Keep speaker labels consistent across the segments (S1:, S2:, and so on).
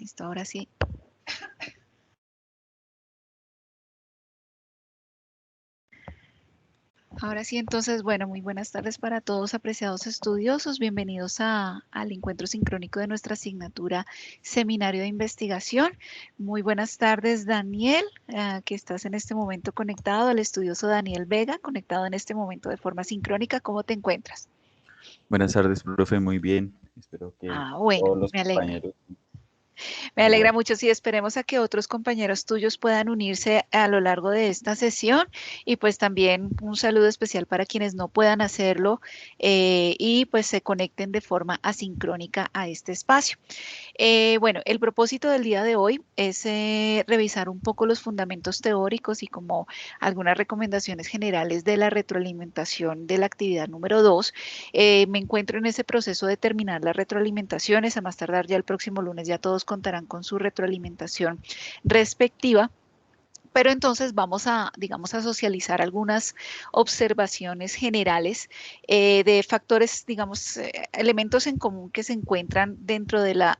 S1: Listo, ahora sí. Ahora sí, entonces, bueno, muy buenas tardes para todos, apreciados estudiosos. Bienvenidos al encuentro sincrónico de nuestra asignatura Seminario de Investigación. Muy buenas tardes, Daniel, que estás en este momento conectado, el estudioso Daniel Vega, conectado en este momento de forma sincrónica. ¿Cómo te encuentras?
S2: Buenas tardes, profe, muy bien. Espero que
S1: Bueno,
S2: todos los
S1: me alegra.
S2: compañeros
S1: Me alegra
S2: igual.
S1: mucho, sí, esperemos a que otros compañeros tuyos puedan unirse a lo largo de esta sesión y pues también un saludo especial para quienes no puedan hacerlo y pues se conecten de forma asincrónica a este espacio. Bueno, el propósito del día de hoy es revisar un poco los fundamentos teóricos y como algunas recomendaciones generales de la retroalimentación de la actividad número 2. Me encuentro en ese proceso de terminar las retroalimentaciones. A más tardar ya el próximo lunes ya todos contarán con su retroalimentación respectiva. Pero entonces vamos a, digamos, a socializar algunas observaciones generales de factores, digamos, elementos en común que se encuentran dentro de la,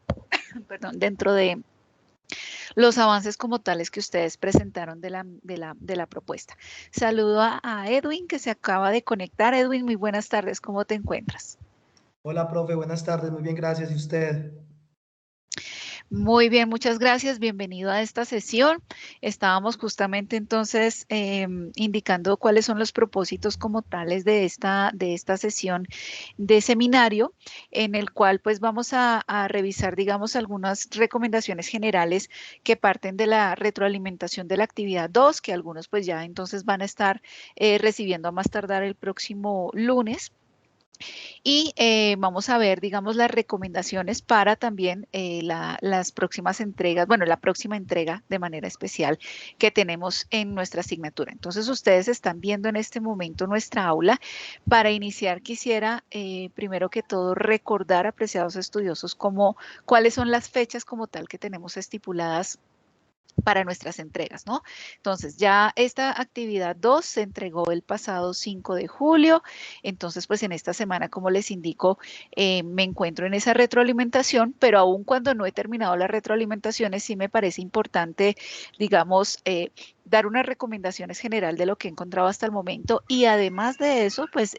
S1: perdón, dentro de los avances como tales que ustedes presentaron de la propuesta. Saludo a Edwin que se acaba de conectar. Edwin, muy buenas tardes, ¿cómo te encuentras?
S3: Hola, profe, buenas tardes, muy bien, gracias. ¿Y usted?
S1: Muy bien, muchas gracias. Bienvenido a esta sesión. Estábamos justamente entonces indicando cuáles son los propósitos como tales de esta sesión de seminario, en el cual pues vamos a revisar, digamos, algunas recomendaciones generales que parten de la retroalimentación de la actividad 2, que algunos pues ya entonces van a estar recibiendo a más tardar el próximo lunes. Y vamos a ver, digamos, las recomendaciones para también las próximas entregas, bueno, la próxima entrega de manera especial que tenemos en nuestra asignatura. Entonces, ustedes están viendo en este momento nuestra aula. Para iniciar, quisiera, primero que todo, recordar, apreciados estudiosos, cuáles son las fechas como tal que tenemos estipuladas para nuestras entregas, ¿no? Entonces, ya esta actividad 2 se entregó el pasado 5 de julio, entonces, pues en esta semana, como les indico, me encuentro en esa retroalimentación, pero aún cuando no he terminado las retroalimentaciones, sí me parece importante, digamos, dar unas recomendaciones general de lo que he encontrado hasta el momento y además de eso, pues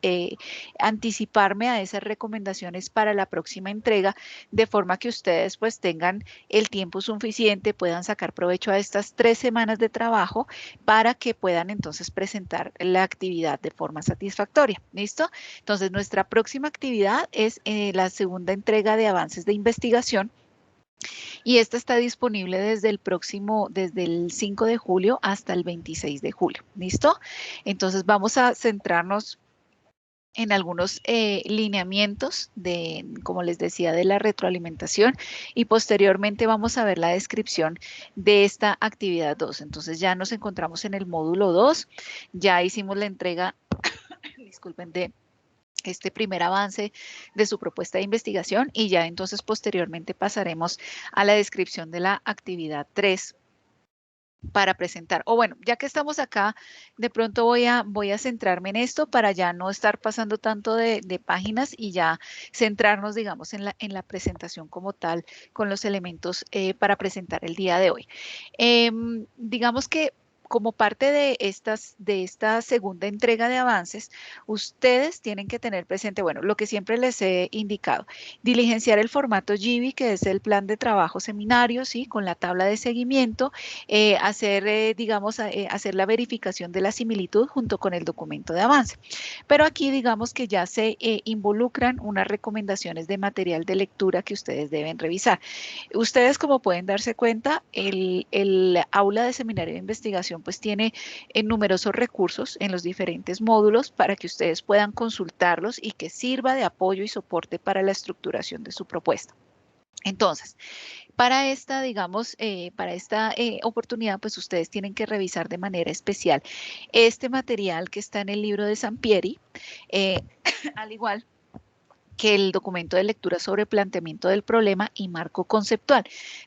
S1: anticiparme a esas recomendaciones para la próxima entrega, de forma que ustedes pues tengan el tiempo suficiente, puedan sacar provecho a estas 3 semanas de trabajo para que puedan entonces presentar la actividad de forma satisfactoria. ¿Listo? Entonces, nuestra próxima actividad es la segunda entrega de avances de investigación y esta está disponible desde el 5 de julio hasta el 26 de julio. ¿Listo? Entonces, vamos a centrarnos en algunos lineamientos de, como les decía, de la retroalimentación y posteriormente vamos a ver la descripción de esta actividad 2. Entonces ya nos encontramos en el módulo 2, ya hicimos la entrega, disculpen, de este primer avance de su propuesta de investigación y ya entonces posteriormente pasaremos a la descripción de la actividad 3 para presentar. O bueno, ya que estamos acá, de pronto voy a centrarme en esto para ya no estar pasando tanto de páginas y ya centrarnos, digamos, en la presentación como tal, con los elementos para presentar el día de hoy. Digamos que como parte de esta segunda entrega de avances, ustedes tienen que tener presente, bueno, lo que siempre les he indicado, diligenciar el formato GIBI, que es el plan de trabajo seminario, ¿sí? Con la tabla de seguimiento, hacer, digamos, hacer la verificación de la similitud junto con el documento de avance. Pero aquí digamos que ya se involucran unas recomendaciones de material de lectura que ustedes deben revisar. Ustedes, como pueden darse cuenta, el aula de seminario de investigación pues tiene numerosos recursos en los diferentes módulos para que ustedes puedan consultarlos y que sirva de apoyo y soporte para la estructuración de su propuesta. Entonces, para esta, digamos, para esta oportunidad, pues ustedes tienen que revisar de manera especial este material que está en el libro de Sampieri, al igual que el documento de lectura sobre planteamiento del problema y marco conceptual.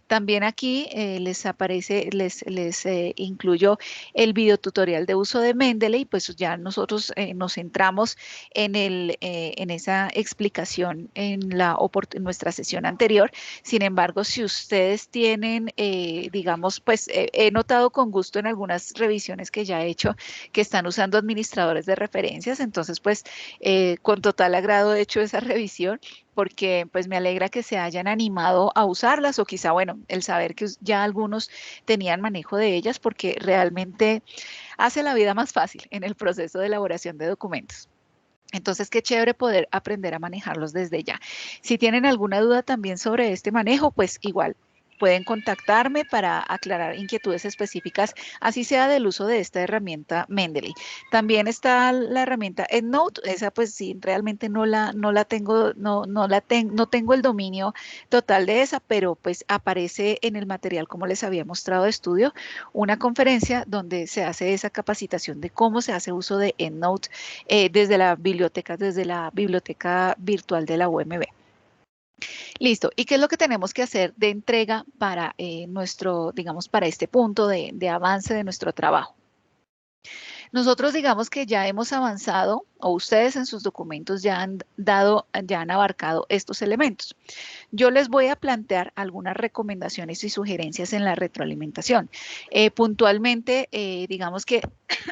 S1: También aquí les aparece, les incluyo el videotutorial de uso de Mendeley, pues ya nosotros nos centramos en esa explicación en nuestra sesión anterior. Sin embargo, si ustedes tienen, digamos, pues he notado con gusto en algunas revisiones que ya he hecho que están usando administradores de referencias, entonces pues con total agrado he hecho esa revisión porque pues me alegra que se hayan animado a usarlas o quizá, bueno, el saber que ya algunos tenían manejo de ellas porque realmente hace la vida más fácil en el proceso de elaboración de documentos. Entonces, qué chévere poder aprender a manejarlos desde ya. Si tienen alguna duda también sobre este manejo, pues igual pueden contactarme para aclarar inquietudes específicas, así sea del uso de esta herramienta Mendeley. También está la herramienta EndNote, esa pues sí, realmente no tengo, no tengo el dominio total de esa, pero pues aparece en el material como les había mostrado de estudio, una conferencia donde se hace esa capacitación de cómo se hace uso de EndNote desde la biblioteca virtual de la UMB. Listo. ¿Y qué es lo que tenemos que hacer de entrega para digamos, para este punto de avance de nuestro trabajo? Nosotros digamos que ya hemos avanzado, o ustedes en sus documentos ya han abarcado estos elementos. Yo les voy a plantear algunas recomendaciones y sugerencias en la retroalimentación. Puntualmente, digamos que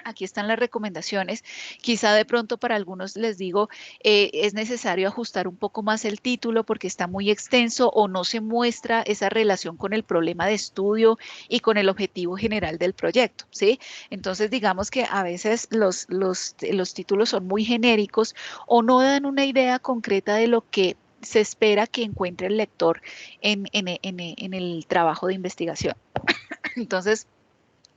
S1: aquí están las recomendaciones. Quizá de pronto para algunos les digo, es necesario ajustar un poco más el título porque está muy extenso o no se muestra esa relación con el problema de estudio y con el objetivo general del proyecto, ¿sí? Entonces, digamos que a veces los títulos son muy genéricos o no dan una idea concreta de lo que se espera que encuentre el lector en el trabajo de investigación. Entonces,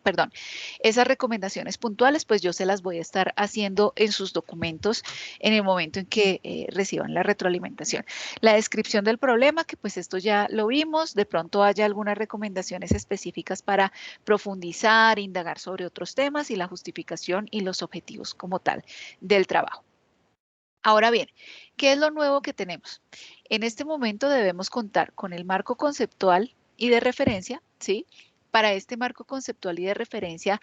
S1: perdón, esas recomendaciones puntuales, pues yo se las voy a estar haciendo en sus documentos en el momento en que reciban la retroalimentación. La descripción del problema, que pues esto ya lo vimos, de pronto haya algunas recomendaciones específicas para profundizar, indagar sobre otros temas y la justificación y los objetivos como tal del trabajo. Ahora bien, ¿qué es lo nuevo que tenemos? En este momento debemos contar con el marco conceptual y de referencia, ¿sí? Para este marco conceptual y de referencia,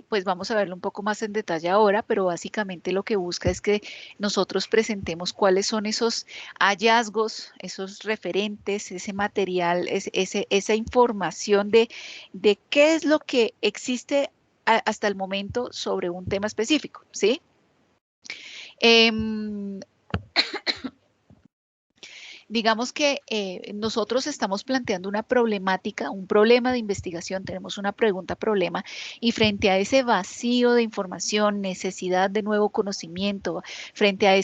S1: pues vamos a verlo un poco más en detalle ahora, pero básicamente lo que busca es que nosotros presentemos cuáles son esos hallazgos, esos referentes, ese material, esa información de qué es lo que existe hasta el momento sobre un tema específico, ¿sí? Digamos que nosotros estamos planteando una problemática, un problema de investigación, tenemos una pregunta-problema y frente a ese vacío de información, necesidad de nuevo conocimiento, frente a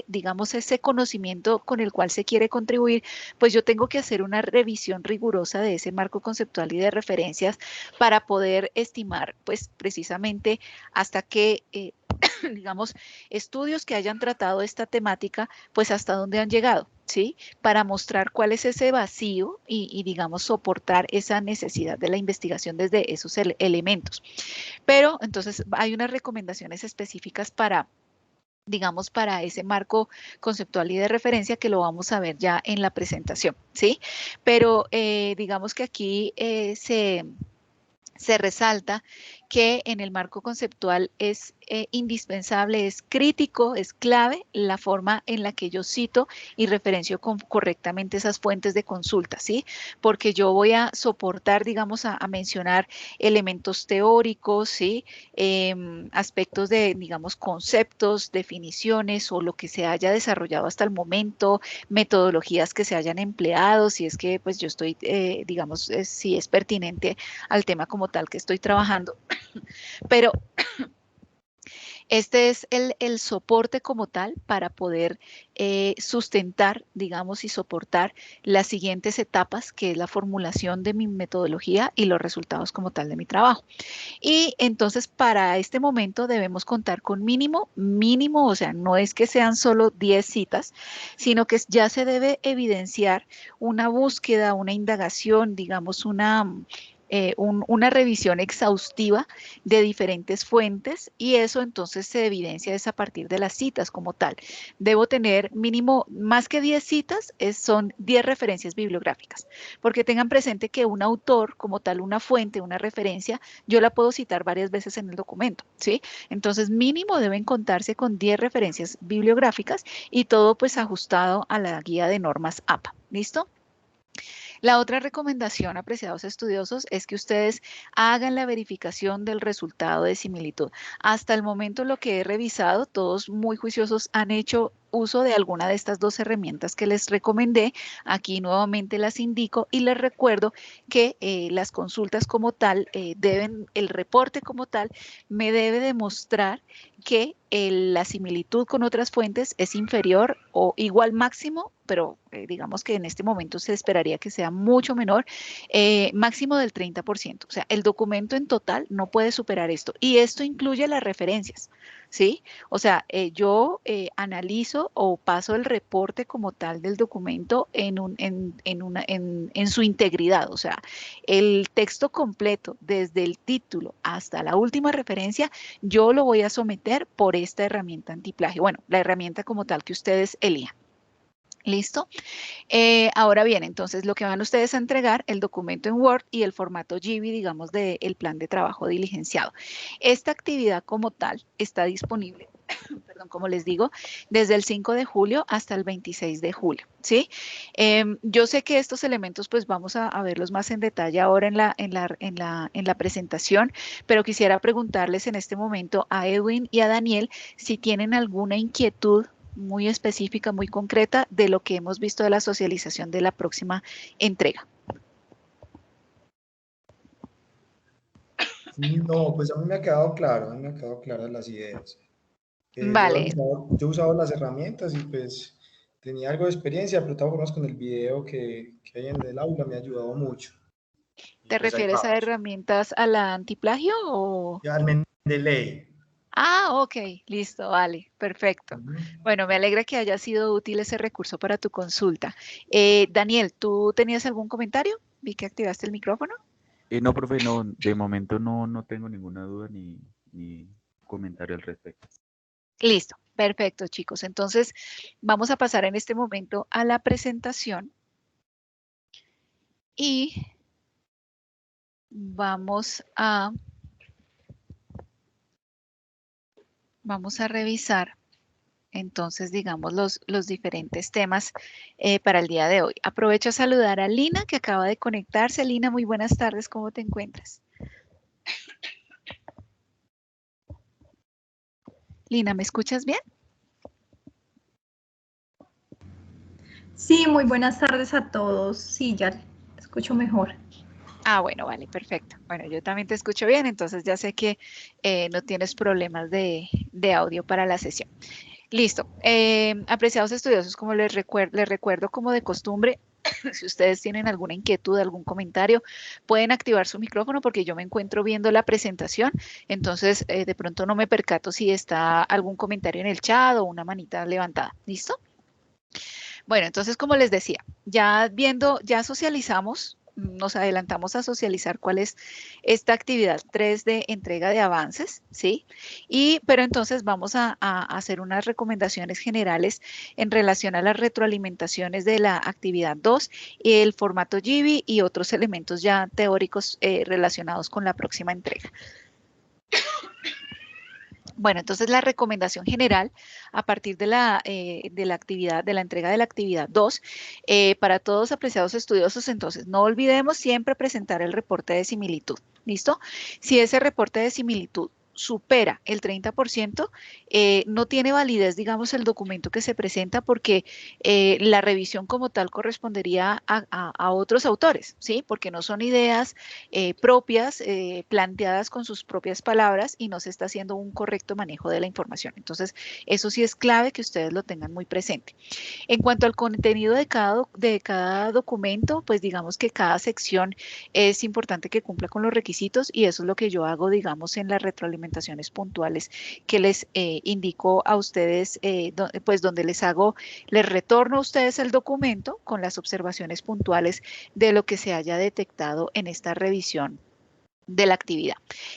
S1: digamos, ese conocimiento con el cual se quiere contribuir, pues yo tengo que hacer una revisión rigurosa de ese marco conceptual y de referencias para poder estimar, pues precisamente hasta qué digamos, estudios que hayan tratado esta temática, pues hasta dónde han llegado, ¿sí? Para mostrar cuál es ese vacío y digamos, soportar esa necesidad de la investigación desde esos elementos. Pero entonces hay unas recomendaciones específicas para, digamos, para ese marco conceptual y de referencia que lo vamos a ver ya en la presentación, ¿sí? Pero digamos que aquí se resalta que en el marco conceptual es indispensable, es crítico, es clave la forma en la que yo cito y referencio correctamente esas fuentes de consulta, ¿sí? Porque yo voy a soportar, digamos, a mencionar elementos teóricos, ¿sí? Aspectos de, digamos, conceptos, definiciones o lo que se haya desarrollado hasta el momento, metodologías que se hayan empleado, si es que pues yo estoy, digamos, si es pertinente al tema como tal que estoy trabajando. Pero este es el soporte como tal para poder sustentar, digamos, y soportar las siguientes etapas, que es la formulación de mi metodología y los resultados como tal de mi trabajo. Y entonces, para este momento debemos contar con mínimo, o sea, no es que sean solo 10 citas, sino que ya se debe evidenciar una búsqueda, una indagación, digamos, una revisión exhaustiva de diferentes fuentes y eso entonces se evidencia es a partir de las citas como tal. Debo tener mínimo, más que 10 citas, son 10 referencias bibliográficas, porque tengan presente que un autor como tal, una fuente, una referencia, yo la puedo citar varias veces en el documento, ¿sí? Entonces mínimo deben contarse con 10 referencias bibliográficas y todo pues ajustado a la guía de normas APA, ¿listo? La otra recomendación, apreciados estudiosos, es que ustedes hagan la verificación del resultado de similitud. Hasta el momento lo que he revisado, todos muy juiciosos han hecho uso de alguna de estas dos herramientas que les recomendé. Aquí nuevamente las indico y les recuerdo que las consultas como tal el reporte como tal me debe demostrar que la similitud con otras fuentes es inferior o igual máximo, pero digamos que en este momento se esperaría que sea mucho menor, máximo del 30%. O sea, el documento en total no puede superar esto y esto incluye las referencias, ¿sí? O sea, yo analizo o paso el reporte como tal del documento en su integridad, o sea, el texto completo desde el título hasta la última referencia, yo lo voy a someter por esta herramienta antiplagio. Bueno, la herramienta como tal que ustedes elijan. ¿Listo? Ahora bien, entonces lo que van ustedes a entregar, el documento en Word y el formato GB, digamos, del plan de trabajo diligenciado. Esta actividad como tal está disponible, perdón, como les digo, desde el 5 de julio hasta el 26 de julio, ¿sí? Yo sé que estos elementos pues vamos a verlos más en detalle ahora en la presentación, pero quisiera preguntarles en este momento a Edwin y a Daniel si tienen alguna inquietud muy específica, muy concreta de lo que hemos visto de la socialización de la próxima entrega.
S3: No, pues a mí me ha quedado claro, a mí me han quedado claras las ideas.
S1: Vale,
S3: Yo he usado las herramientas y pues tenía algo de experiencia, pero de todas formas con el video que hay en el aula me ha ayudado mucho. Y
S1: ¿te
S3: pues ahí
S1: refieres a
S3: vamos.
S1: herramientas a la antiplagio o...?
S3: Y al Mendeley.
S1: Ah, ok, listo, vale, perfecto.
S3: Ujú.
S1: Bueno, me alegra que haya sido útil ese recurso para tu consulta. Daniel, ¿tú tenías algún comentario? Vi que activaste el micrófono.
S2: No, profe, no, de momento no tengo ninguna duda ni comentario al respecto.
S1: Listo, perfecto, chicos. Entonces, vamos a pasar en este momento a la presentación y vamos a revisar entonces, digamos, los diferentes temas para el día de hoy. Aprovecho a saludar a Lina, que acaba de conectarse. Lina, muy buenas tardes, ¿cómo te encuentras? Lina, ¿me escuchas bien?
S4: Sí, muy buenas tardes a todos. Sí, ya te escucho mejor.
S1: Ah, bueno, vale, perfecto. Bueno, yo también te escucho bien, entonces ya sé que no tienes problemas de audio para la sesión. Listo. Apreciados estudiosos, como les recuerdo como de costumbre, si ustedes tienen alguna inquietud, algún comentario, pueden activar su micrófono porque yo me encuentro viendo la presentación, entonces de pronto no me percato si está algún comentario en el chat o una manita levantada. ¿Listo? Bueno, entonces como les decía, ya socializamos, nos adelantamos a socializar cuál es esta actividad 3 de entrega de avances, ¿sí? Pero entonces vamos a hacer unas recomendaciones generales en relación a las retroalimentaciones de la actividad 2, el formato GB y otros elementos ya teóricos relacionados con la próxima entrega. Bueno, entonces la recomendación general a partir de la actividad, de la entrega de la actividad 2, para todos apreciados estudiosos, entonces no olvidemos siempre presentar el reporte de similitud, ¿listo? Si ese reporte de similitud supera el 30%, no tiene validez, digamos, el documento que se presenta porque la revisión como tal correspondería a otros autores, ¿sí? Porque no son ideas propias, planteadas con sus propias palabras y no se está haciendo un correcto manejo de la información. Entonces, eso sí es clave que ustedes lo tengan muy presente. En cuanto al contenido de cada documento, pues digamos que cada sección es importante que cumpla con los requisitos y eso es lo que yo hago, digamos, en la retroalimentación retroalimentaciones puntuales que les indico a ustedes, pues donde les retorno a ustedes el documento con las observaciones puntuales de lo que se haya detectado en esta revisión de la actividad.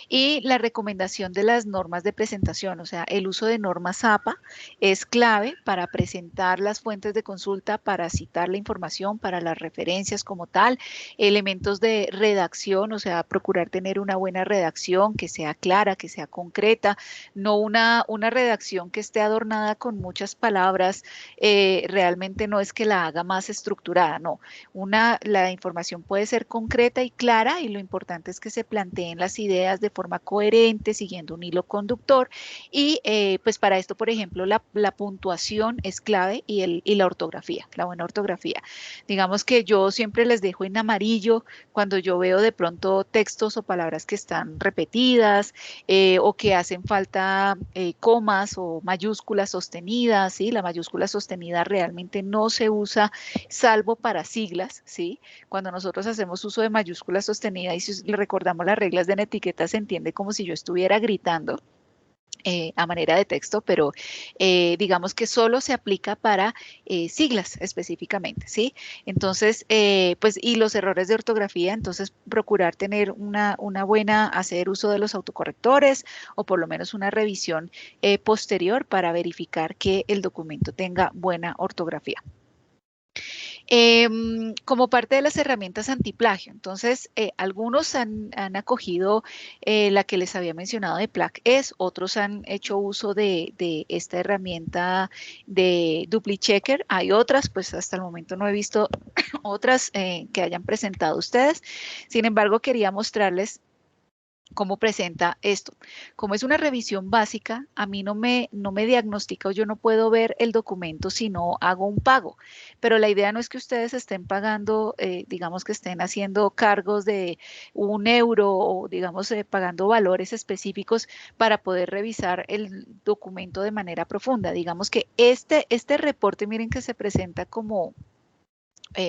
S1: Y la recomendación de las normas de presentación, o sea, el uso de normas APA es clave para presentar las fuentes de consulta, para citar la información, para las referencias como tal, elementos de redacción, o sea, procurar tener una buena redacción que sea clara, que sea concreta, no una redacción que esté adornada con muchas palabras, realmente no es que la haga más estructurada, no. La información puede ser concreta y clara y lo importante es que se planteen las ideas de forma coherente, siguiendo un hilo conductor y pues para esto, por ejemplo, la puntuación es clave y la ortografía, la buena ortografía. Digamos que yo siempre les dejo en amarillo cuando yo veo de pronto textos o palabras que están repetidas o que hacen falta comas o mayúsculas sostenidas, ¿sí? La mayúscula sostenida realmente no se usa salvo para siglas, ¿sí? Cuando nosotros hacemos uso de mayúscula sostenida y si recordamos las reglas de etiqueta se entiende como si yo estuviera gritando a manera de texto, pero digamos que solo se aplica para siglas específicamente, ¿sí? Entonces, pues, y los errores de ortografía, entonces procurar tener una buena, hacer uso de los autocorrectores o por lo menos una revisión posterior para verificar que el documento tenga buena ortografía. Como parte de las herramientas antiplagio. Entonces, algunos han acogido la que les había mencionado de PlagS, otros han hecho uso de esta herramienta de DupliChecker. Hay otras, pues hasta el momento no he visto otras que hayan presentado ustedes. Sin embargo, quería mostrarles cómo presenta esto. Como es una revisión básica, a mí no me diagnostica o yo no puedo ver el documento si no hago un pago. Pero la idea no es que ustedes estén pagando, digamos que estén haciendo cargos de €1 o digamos pagando valores específicos para poder revisar el documento de manera profunda. Digamos que este reporte, miren que se presenta como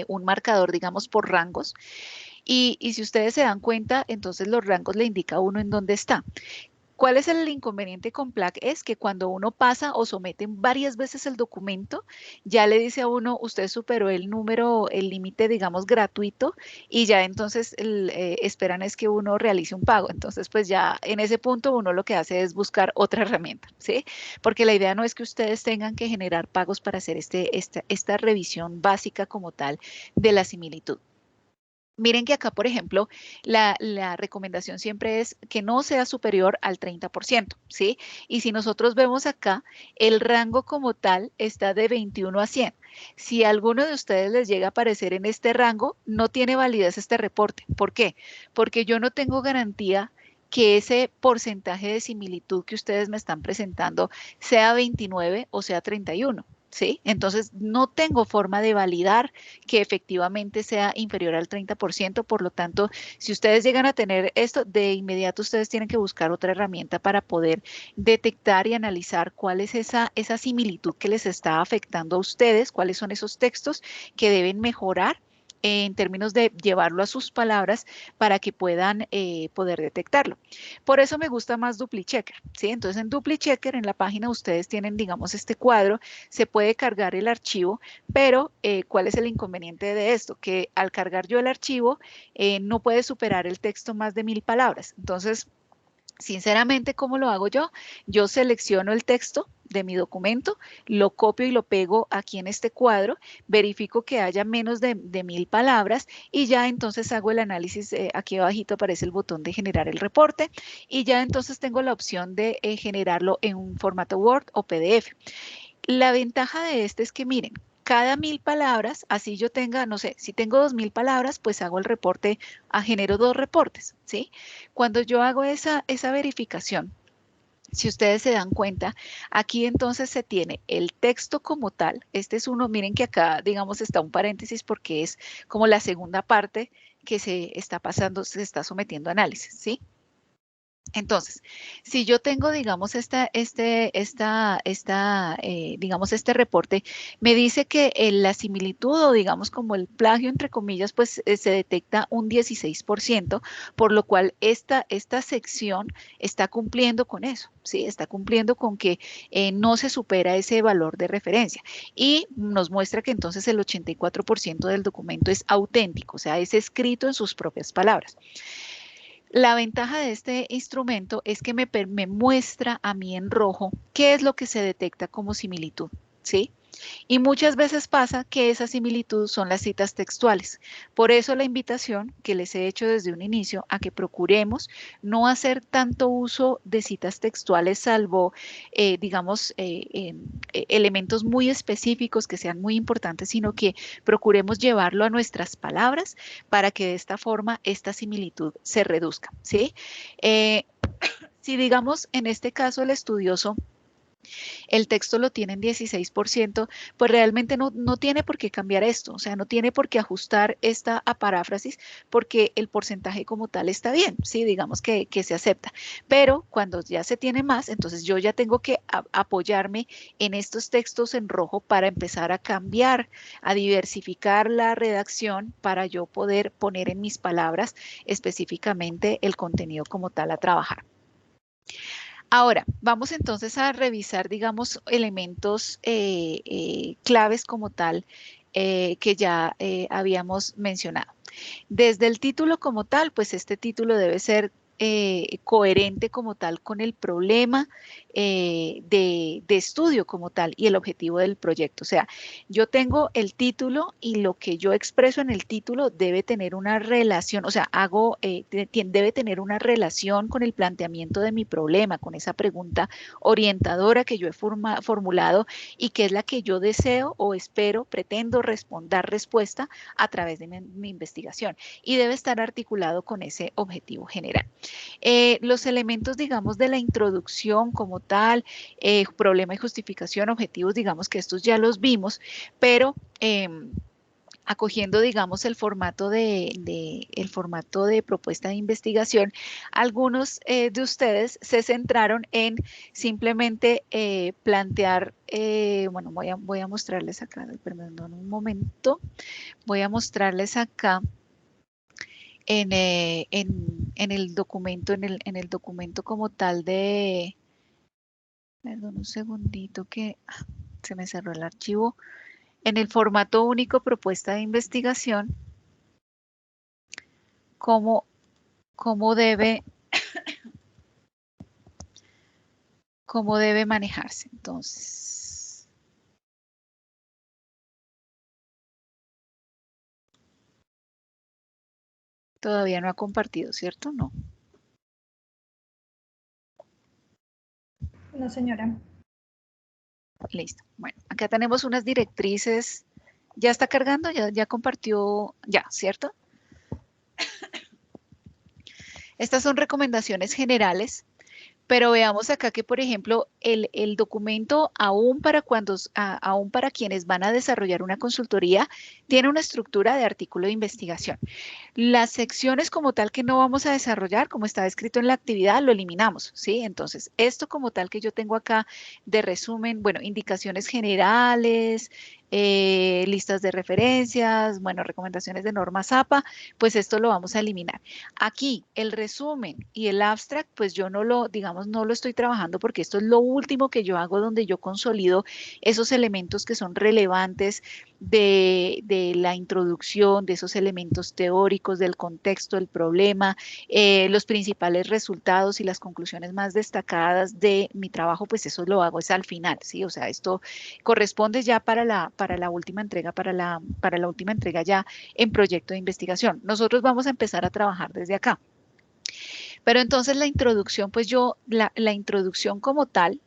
S1: un marcador, digamos, por rangos. Y si ustedes se dan cuenta, entonces los rangos le indica a uno en dónde está. ¿Cuál es el inconveniente con PLAC? Es que cuando uno pasa o somete varias veces el documento, ya le dice a uno, usted superó el número, el límite, digamos, gratuito, y ya entonces esperan es que uno realice un pago. Entonces, pues ya en ese punto uno lo que hace es buscar otra herramienta, ¿sí? Porque la idea no es que ustedes tengan que generar pagos para hacer esta revisión básica como tal de la similitud. Miren que acá, por ejemplo, la recomendación siempre es que no sea superior al 30%, ¿sí? Y si nosotros vemos acá, el rango como tal está de 21 a 100. Si a alguno de ustedes les llega a aparecer en este rango, no tiene validez este reporte. ¿Por qué? Porque yo no tengo garantía que ese porcentaje de similitud que ustedes me están presentando sea 29 o sea 31. ¿Sí? Entonces, no tengo forma de validar que efectivamente sea inferior al 30%, por lo tanto, si ustedes llegan a tener esto, de inmediato ustedes tienen que buscar otra herramienta para poder detectar y analizar cuál es esa similitud que les está afectando a ustedes, cuáles son esos textos que deben mejorar en términos de llevarlo a sus palabras para que puedan poder detectarlo. Por eso me gusta más DupliChecker, ¿sí? Entonces en DupliChecker, en la página ustedes tienen, digamos, este cuadro, se puede cargar el archivo, pero ¿cuál es el inconveniente de esto? Que al cargar yo el archivo, no puede superar el texto más de 1000 palabras. Entonces, sinceramente, ¿cómo lo hago yo? Yo selecciono el texto de mi documento, lo copio y lo pego aquí en este cuadro, verifico que haya menos de 1000 palabras y ya entonces hago el análisis, aquí abajito aparece el botón de generar el reporte y ya entonces tengo la opción de generarlo en un formato Word o PDF. La ventaja de este es que miren, cada 1000 palabras, así yo tenga, no sé, si tengo 2000 palabras, pues hago el reporte, genero 2 reportes, ¿sí? Cuando yo hago esa verificación, si ustedes se dan cuenta, aquí entonces se tiene el texto como tal. Este es uno, miren que acá, digamos, está un paréntesis porque es como la segunda parte que se está pasando, se está sometiendo a análisis, ¿sí? Entonces, si yo tengo, digamos, digamos, este reporte, me dice que la similitud o, digamos, como el plagio, entre comillas, pues se detecta un 16%, por lo cual esta sección está cumpliendo con eso, ¿sí? Está cumpliendo con que no se supera ese valor de referencia y nos muestra que entonces el 84% del documento es auténtico, o sea, es escrito en sus propias palabras. La ventaja de este instrumento es que me muestra a mí en rojo qué es lo que se detecta como similitud, ¿sí? Y muchas veces pasa que esa similitud son las citas textuales. Por eso la invitación que les he hecho desde un inicio a que procuremos no hacer tanto uso de citas textuales salvo, digamos, elementos muy específicos que sean muy importantes, sino que procuremos llevarlo a nuestras palabras para que de esta forma esta similitud se reduzca, ¿sí? Si digamos en este caso el estudioso el texto lo tiene en 16%, pues realmente no tiene por qué cambiar esto, o sea, no tiene por qué ajustar esta a paráfrasis porque el porcentaje como tal está bien, sí, digamos que se acepta. Pero cuando ya se tiene más, entonces yo ya tengo que apoyarme en estos textos en rojo para empezar a cambiar, a diversificar la redacción para yo poder poner en mis palabras específicamente el contenido como tal a trabajar. Ahora, vamos entonces a revisar, digamos, elementos claves como tal que ya habíamos mencionado. Desde el título como tal, pues este título debe ser coherente como tal con el problema de estudio como tal y el objetivo del proyecto. O sea, yo tengo el título y lo que yo expreso en el título debe tener una relación, o sea, debe tener una relación con el planteamiento de mi problema, con esa pregunta orientadora que yo he formulado y que es la que yo deseo o espero, pretendo dar respuesta a través de mi investigación y debe estar articulado con ese objetivo general. Los elementos, digamos, de la introducción como tal, problema y justificación, objetivos, digamos que estos ya los vimos, pero acogiendo, digamos, el formato de propuesta de investigación, algunos de ustedes se centraron en simplemente plantear, bueno, voy a mostrarles acá, perdón, un momento, voy a mostrarles acá en el documento, en el documento como tal de, perdón, un segundito que se me cerró el archivo, en el formato único propuesta de investigación, cómo, cómo debe, cómo debe manejarse. Entonces, todavía no ha compartido, ¿cierto? No.
S4: No, señora.
S1: Listo. Bueno, acá tenemos unas directrices. ¿Ya está cargando? ¿Ya compartió? Ya, ¿cierto? Estas son recomendaciones generales. Pero veamos acá que, por ejemplo, el documento, aún aún para quienes van a desarrollar una consultoría, tiene una estructura de artículo de investigación. Las secciones como tal que no vamos a desarrollar, como está escrito en la actividad, lo eliminamos, ¿sí? Entonces, esto como tal que yo tengo acá de resumen, bueno, indicaciones generales, listas de referencias, bueno, recomendaciones de normas APA, pues esto lo vamos a eliminar. Aquí, el resumen y el abstract, pues yo no lo, digamos, no lo estoy trabajando porque esto es lo último que yo hago donde yo consolido esos elementos que son relevantes de la introducción, de esos elementos teóricos, del contexto, del problema, los principales resultados y las conclusiones más destacadas de mi trabajo, pues eso lo hago es al final, ¿sí? O sea, esto corresponde ya para la última entrega, para la última entrega ya en proyecto de investigación. Nosotros vamos a empezar a trabajar desde acá. Pero entonces la introducción, pues la introducción como tal,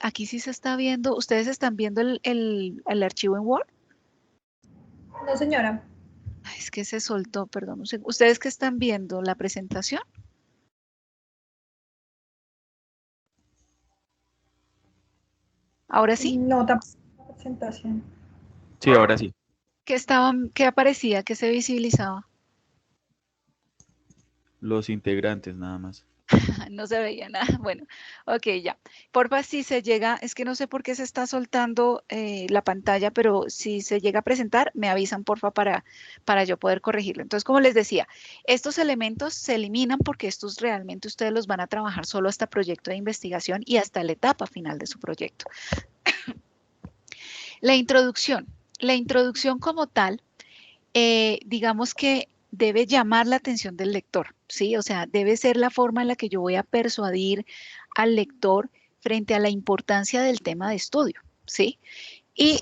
S1: aquí sí se está viendo, ¿ustedes están viendo el archivo en Word?
S4: No, señora.
S1: Ay, es que se soltó, perdón. ¿Ustedes qué están viendo? ¿La presentación? ¿Ahora sí?
S4: No, tampoco la presentación.
S2: Sí, ahora sí.
S1: ¿Qué aparecía? ¿Qué se visibilizaba?
S2: Los integrantes nada más.
S1: No se veía nada. Bueno, ok, ya. Porfa, si se llega, es que no sé por qué se está soltando la pantalla, pero si se llega a presentar, me avisan, porfa, para yo poder corregirlo. Entonces, como les decía, estos elementos se eliminan porque estos realmente ustedes los van a trabajar solo hasta proyecto de investigación y hasta la etapa final de su proyecto. La introducción como tal, digamos que debe llamar la atención del lector, ¿sí? O sea, debe ser la forma en la que yo voy a persuadir al lector frente a la importancia del tema de estudio, ¿sí? Y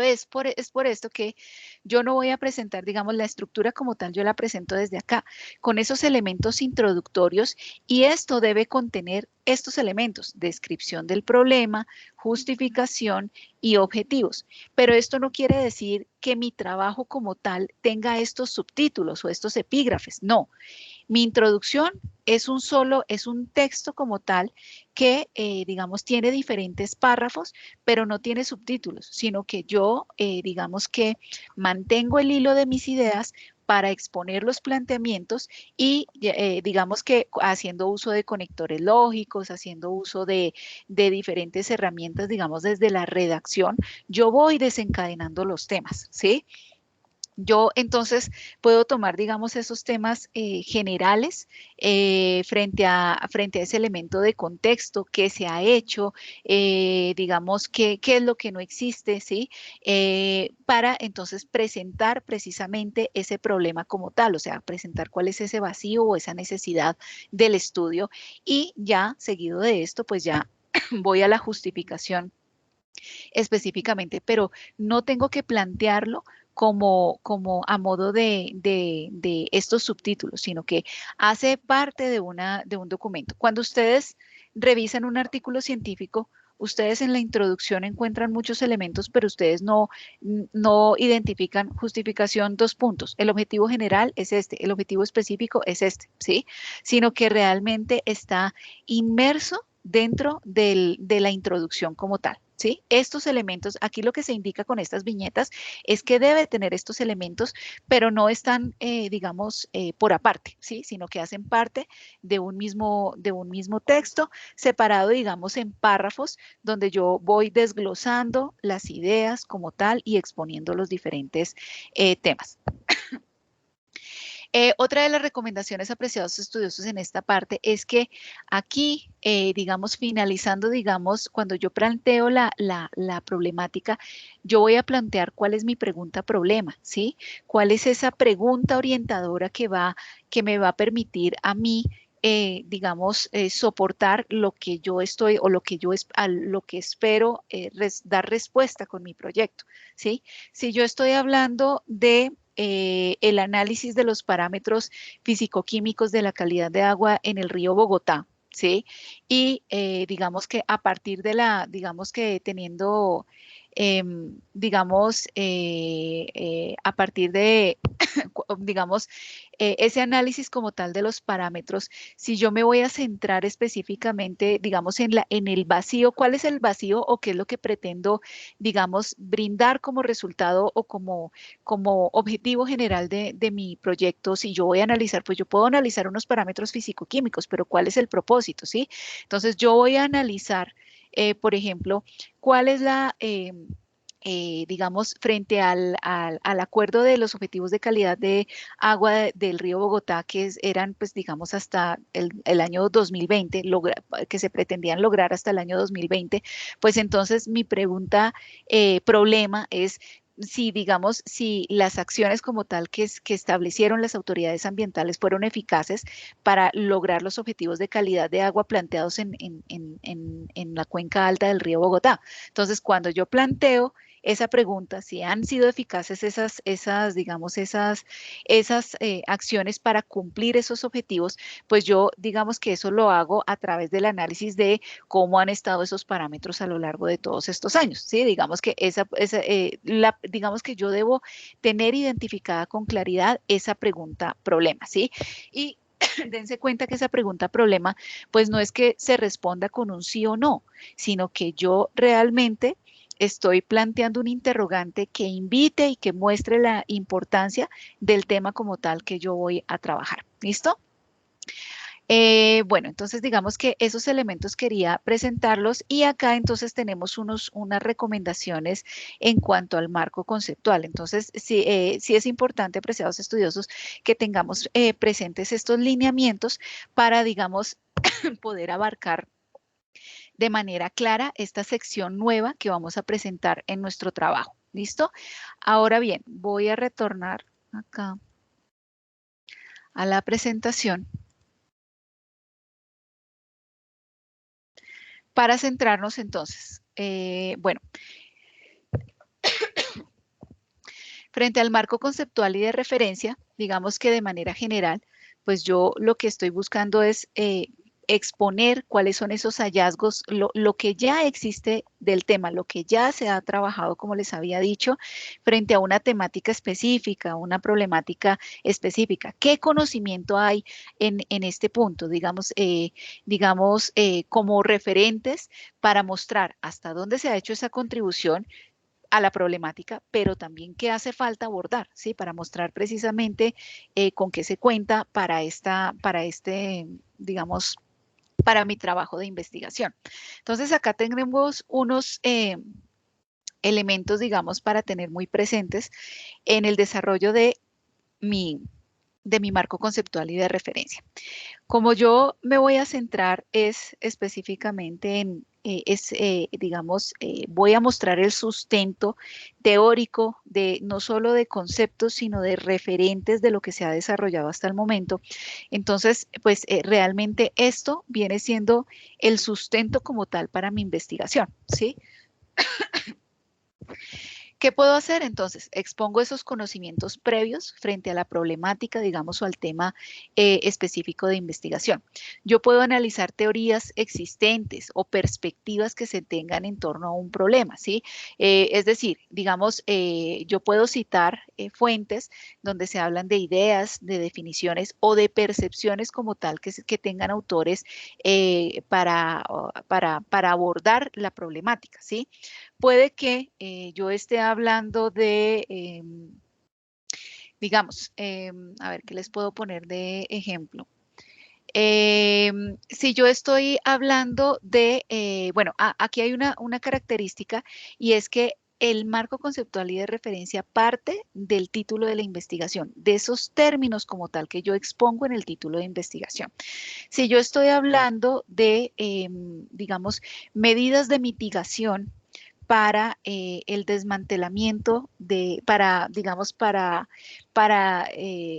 S1: es por esto que yo no voy a presentar, digamos, la estructura como tal, yo la presento desde acá, con esos elementos introductorios, y esto debe contener estos elementos: descripción del problema, justificación y objetivos. Pero esto no quiere decir que mi trabajo como tal tenga estos subtítulos o estos epígrafes, no. Mi introducción es un texto como tal que, digamos, tiene diferentes párrafos, pero no tiene subtítulos, sino que yo, digamos que mantengo el hilo de mis ideas para exponer los planteamientos y, digamos que haciendo uso de conectores lógicos, haciendo uso de diferentes herramientas, digamos, desde la redacción, yo voy desencadenando los temas, ¿sí? Yo entonces puedo tomar, digamos, esos temas generales frente a ese elemento de contexto, qué se ha hecho, digamos, qué es lo que no existe, ¿sí? Para entonces presentar precisamente ese problema como tal, o sea, presentar cuál es ese vacío o esa necesidad del estudio, y ya seguido de esto, pues ya voy a la justificación específicamente, pero no tengo que plantearlo como a modo de estos subtítulos, sino que hace parte de un documento. Cuando ustedes revisan un artículo científico, ustedes en la introducción encuentran muchos elementos, pero ustedes no identifican justificación, dos puntos. El objetivo general es este, el objetivo específico es este, ¿sí? Sino que realmente está inmerso dentro de la introducción como tal, ¿sí? Estos elementos, aquí lo que se indica con estas viñetas es que debe tener estos elementos, pero no están, digamos, por aparte, ¿sí? Sino que hacen parte de un mismo texto, separado, digamos, en párrafos, donde yo voy desglosando las ideas como tal y exponiendo los diferentes temas. Otra de las recomendaciones, apreciados estudiosos, en esta parte es que aquí, digamos, finalizando, digamos, cuando yo planteo la problemática, yo voy a plantear cuál es mi pregunta problema, ¿sí? ¿Cuál es esa pregunta orientadora que me va a permitir a mí, digamos, soportar lo que yo estoy o lo que a lo que espero dar respuesta con mi proyecto, ¿sí? Si yo estoy hablando de el análisis de los parámetros físico-químicos de la calidad de agua en el río Bogotá, ¿sí? Y digamos que a partir digamos que teniendo, digamos, a partir de, digamos, ese análisis como tal de los parámetros, si yo me voy a centrar específicamente, digamos, en el vacío, ¿cuál es el vacío o qué es lo que pretendo, digamos, brindar como resultado o como objetivo general de mi proyecto? Si yo voy a analizar, pues yo puedo analizar unos parámetros físico-químicos, pero ¿cuál es el propósito, sí? Entonces yo voy a analizar, por ejemplo, cuál es digamos, frente al acuerdo de los objetivos de calidad de agua del río Bogotá, eran, pues, digamos, hasta el año 2020, que se pretendían lograr hasta el año 2020, pues entonces mi pregunta, problema es si, digamos, si las acciones como tal que establecieron las autoridades ambientales fueron eficaces para lograr los objetivos de calidad de agua planteados en la cuenca alta del río Bogotá. Entonces, cuando yo planteo esa pregunta, si han sido eficaces digamos, esas acciones para cumplir esos objetivos, pues yo, digamos que eso lo hago a través del análisis de cómo han estado esos parámetros a lo largo de todos estos años, ¿sí? Digamos que digamos que yo debo tener identificada con claridad esa pregunta problema, ¿sí? Y dense cuenta que esa pregunta problema, pues no es que se responda con un sí o no, sino que yo realmente estoy planteando un interrogante que invite y que muestre la importancia del tema como tal que yo voy a trabajar. ¿Listo? Bueno, entonces digamos que esos elementos quería presentarlos y acá entonces tenemos unas recomendaciones en cuanto al marco conceptual. Entonces, sí es importante, apreciados estudiosos, que tengamos presentes estos lineamientos para, digamos, poder abarcar de manera clara esta sección nueva que vamos a presentar en nuestro trabajo. ¿Listo? Ahora bien, voy a retornar acá a la presentación para centrarnos entonces. Bueno, frente al marco conceptual y de referencia, digamos que de manera general, pues yo lo que estoy buscando es exponer cuáles son esos hallazgos, lo que ya existe del tema, lo que ya se ha trabajado, como les había dicho, frente a una temática específica, una problemática específica. ¿Qué conocimiento hay en este punto? Digamos, como referentes para mostrar hasta dónde se ha hecho esa contribución a la problemática, pero también qué hace falta abordar, ¿sí? Para mostrar precisamente con qué se cuenta digamos, para mi trabajo de investigación. Entonces, acá tenemos unos elementos, digamos, para tener muy presentes en el desarrollo de mi marco conceptual y de referencia. Como yo me voy a centrar es específicamente en, digamos, voy a mostrar el sustento teórico de no solo de conceptos, sino de referentes de lo que se ha desarrollado hasta el momento. Entonces, pues realmente esto viene siendo el sustento como tal para mi investigación, ¿sí? ¿Qué puedo hacer? Entonces, expongo esos conocimientos previos frente a la problemática, digamos, o al tema específico de investigación. Yo puedo analizar teorías existentes o perspectivas que se tengan en torno a un problema, ¿sí? Es decir, digamos, yo puedo citar fuentes donde se hablan de ideas, de definiciones o de percepciones como tal que tengan autores para abordar la problemática, ¿sí? Puede que yo esté hablando de, digamos, a ver, ¿qué les puedo poner de ejemplo? Si yo estoy hablando de, bueno, aquí hay una característica y es que el marco conceptual y de referencia parte del título de la investigación, de esos términos como tal que yo expongo en el título de investigación. Si yo estoy hablando de, digamos, medidas de mitigación para el desmantelamiento digamos, para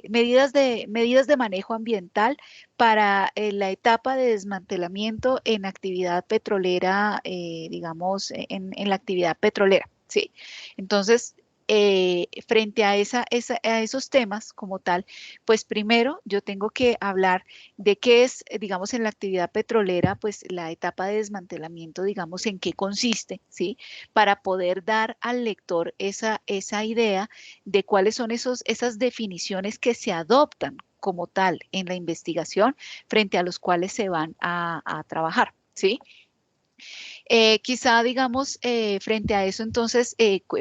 S1: medidas de manejo ambiental para la etapa de desmantelamiento en actividad petrolera, digamos, en la actividad petrolera, ¿sí? Entonces, frente a esos temas como tal, pues primero yo tengo que hablar de qué es, digamos, en la actividad petrolera, pues la etapa de desmantelamiento, digamos, en qué consiste, ¿sí? Para poder dar al lector esa idea de cuáles son esas definiciones que se adoptan como tal en la investigación frente a los cuales se van a trabajar, ¿sí? Quizá, digamos, frente a eso, entonces,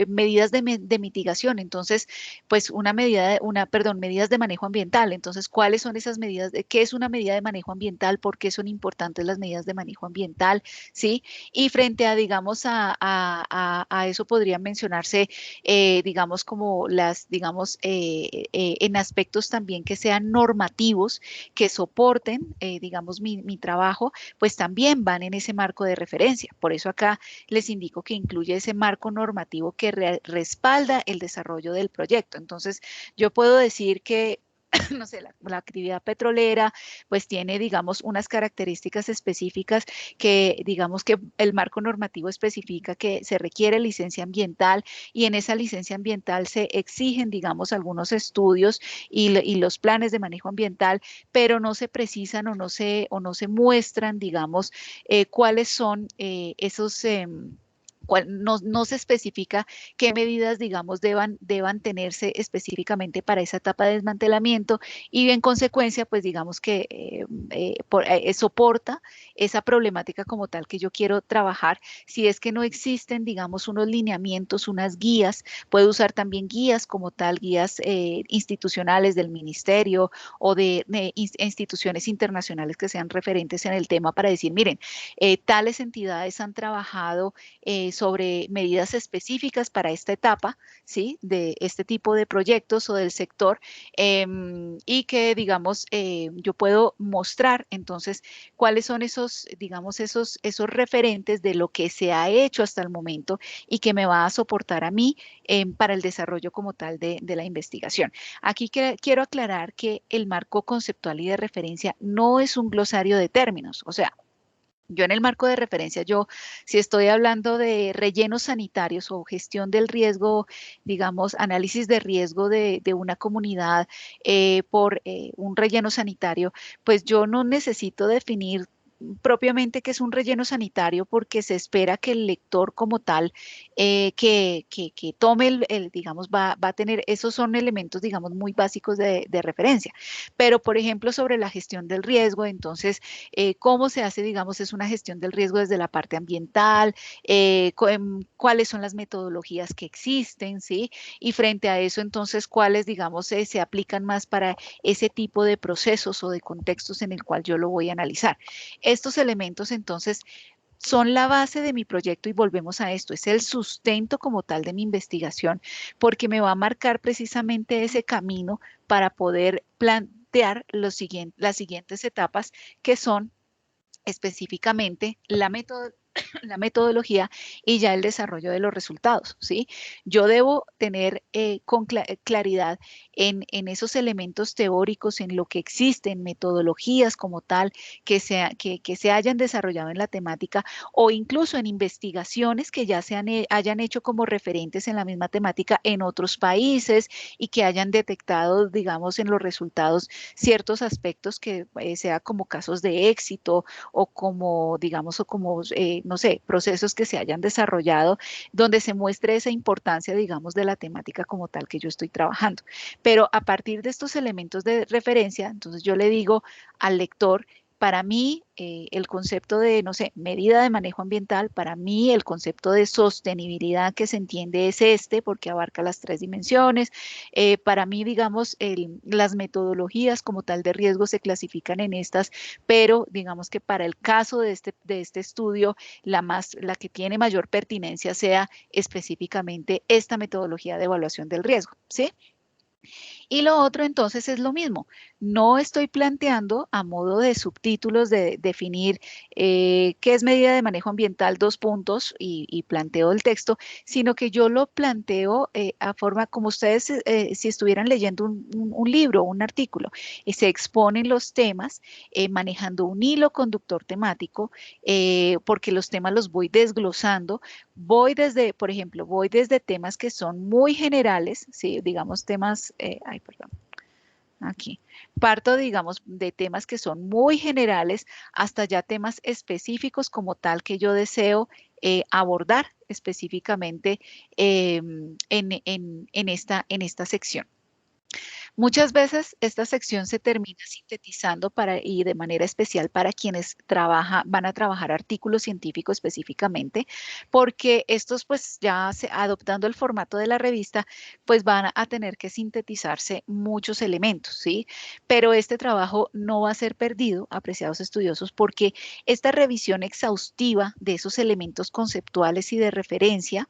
S1: medidas de mitigación. Entonces, pues medidas de manejo ambiental. Entonces, ¿cuáles son esas medidas? ¿Qué es una medida de manejo ambiental? ¿Por qué son importantes las medidas de manejo ambiental? ¿Sí? Y frente a, digamos, a eso podrían mencionarse, digamos, como digamos, en aspectos también que sean normativos, que soporten, digamos, mi trabajo, pues también van en ese marco de referencia. Por eso acá les indico que incluye ese marco normativo que respalda el desarrollo del proyecto. Entonces, yo puedo decir que no sé, la actividad petrolera, pues tiene, digamos, unas características específicas que, digamos, que el marco normativo especifica que se requiere licencia ambiental y en esa licencia ambiental se exigen, digamos, algunos estudios y los planes de manejo ambiental, pero no se precisan o no se muestran, digamos, cuáles son esos no se especifica qué medidas, digamos, deban tenerse específicamente para esa etapa de desmantelamiento y en consecuencia, pues digamos que soporta esa problemática como tal que yo quiero trabajar. Si es que no existen, digamos, unos lineamientos, unas guías, puedo usar también guías como tal, guías institucionales del ministerio o de instituciones internacionales que sean referentes en el tema para decir, miren, tales entidades han trabajado sobre medidas específicas para esta etapa, ¿sí? De este tipo de proyectos o del sector y que, digamos, yo puedo mostrar entonces cuáles son esos, digamos, esos referentes de lo que se ha hecho hasta el momento y que me va a soportar a mí para el desarrollo como tal de la investigación. Aquí quiero aclarar que el marco conceptual y de referencia no es un glosario de términos, o sea, yo en el marco de referencia, si estoy hablando de rellenos sanitarios o gestión del riesgo, digamos, análisis de riesgo de una comunidad por un relleno sanitario, pues yo no necesito definir propiamente qué es un relleno sanitario porque se espera que el lector como tal que tome digamos, va a tener, esos son elementos, digamos, muy básicos de referencia. Pero, por ejemplo, sobre la gestión del riesgo, entonces, cómo se hace, digamos, es una gestión del riesgo desde la parte ambiental, cuáles son las metodologías que existen, ¿sí? Y frente a eso, entonces, cuáles, digamos, se aplican más para ese tipo de procesos o de contextos en el cual yo lo voy a analizar. Estos elementos, entonces, son la base de mi proyecto y volvemos a esto, es el sustento como tal de mi investigación, porque me va a marcar precisamente ese camino para poder plantear las siguientes etapas que son específicamente la metodología y ya el desarrollo de los resultados, ¿sí? Yo debo tener con claridad en esos elementos teóricos, en lo que existen, metodologías como tal, que se hayan desarrollado en la temática o incluso en investigaciones que ya hayan hecho como referentes en la misma temática en otros países y que hayan detectado, digamos, en los resultados ciertos aspectos que sea como casos de éxito o como, digamos, o como, no sé, procesos que se hayan desarrollado donde se muestre esa importancia, digamos, de la temática como tal que yo estoy trabajando. Pero a partir de estos elementos de referencia, entonces yo le digo al lector, para mí, el concepto de, no sé, medida de manejo ambiental, para mí el concepto de sostenibilidad que se entiende es porque abarca las 3 dimensiones. Para mí, digamos, las metodologías como tal de riesgo se clasifican en estas, pero digamos que para el caso de este estudio, la que tiene mayor pertinencia sea específicamente esta metodología de evaluación del riesgo, ¿sí? Y lo otro entonces es lo mismo. No estoy planteando a modo de subtítulos de definir qué es medida de manejo ambiental, 2 puntos, y planteo el texto, sino que yo lo planteo a forma como ustedes si estuvieran leyendo un libro, un artículo, y se exponen los temas manejando un hilo conductor temático, porque los temas los voy desglosando. Voy desde, por ejemplo, voy desde temas que son muy generales, ¿sí? Digamos temas, ay, perdón, aquí. Parto, digamos, de temas que son muy generales hasta ya temas específicos como tal que yo deseo abordar específicamente en esta sección. Muchas veces esta sección se termina sintetizando y de manera especial para quienes van a trabajar artículos científicos específicamente, porque estos pues ya adoptando el formato de la revista, pues van a tener que sintetizarse muchos elementos, ¿sí? Pero este trabajo no va a ser perdido, apreciados estudiosos, porque esta revisión exhaustiva de esos elementos conceptuales y de referencia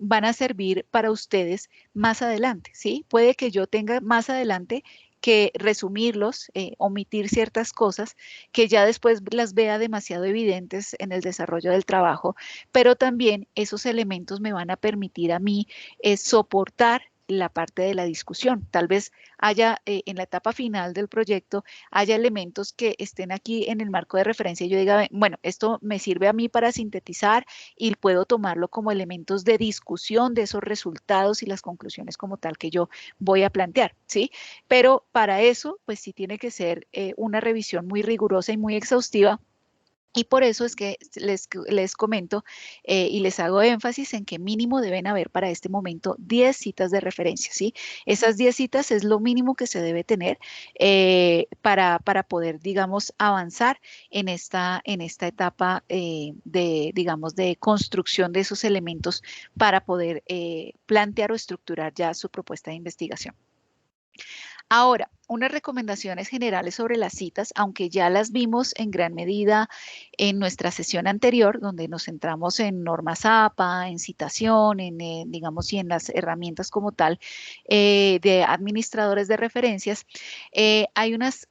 S1: van a servir para ustedes más adelante, ¿sí? Puede que yo tenga más adelante que resumirlos, omitir ciertas cosas que ya después las vea demasiado evidentes en el desarrollo del trabajo, pero también esos elementos me van a permitir a mí soportar la parte de la discusión. Tal vez haya en la etapa final del proyecto, haya elementos que estén aquí en el marco de referencia y yo diga, bueno, esto me sirve a mí para sintetizar y puedo tomarlo como elementos de discusión de esos resultados y las conclusiones como tal que yo voy a plantear, ¿sí? Pero para eso, pues sí tiene que ser una revisión muy rigurosa y muy exhaustiva Y por eso es que les comento y les hago énfasis en que mínimo deben haber para este momento 10 citas de referencia, ¿sí? Esas 10 citas es lo mínimo que se debe tener para poder, digamos, avanzar en esta etapa digamos, de construcción de esos elementos para poder plantear o estructurar ya su propuesta de investigación. Ahora, unas recomendaciones generales sobre las citas, aunque ya las vimos en gran medida en nuestra sesión anterior, donde nos centramos en normas APA, en citación, digamos, y en las herramientas como tal de administradores de referencias, hay unas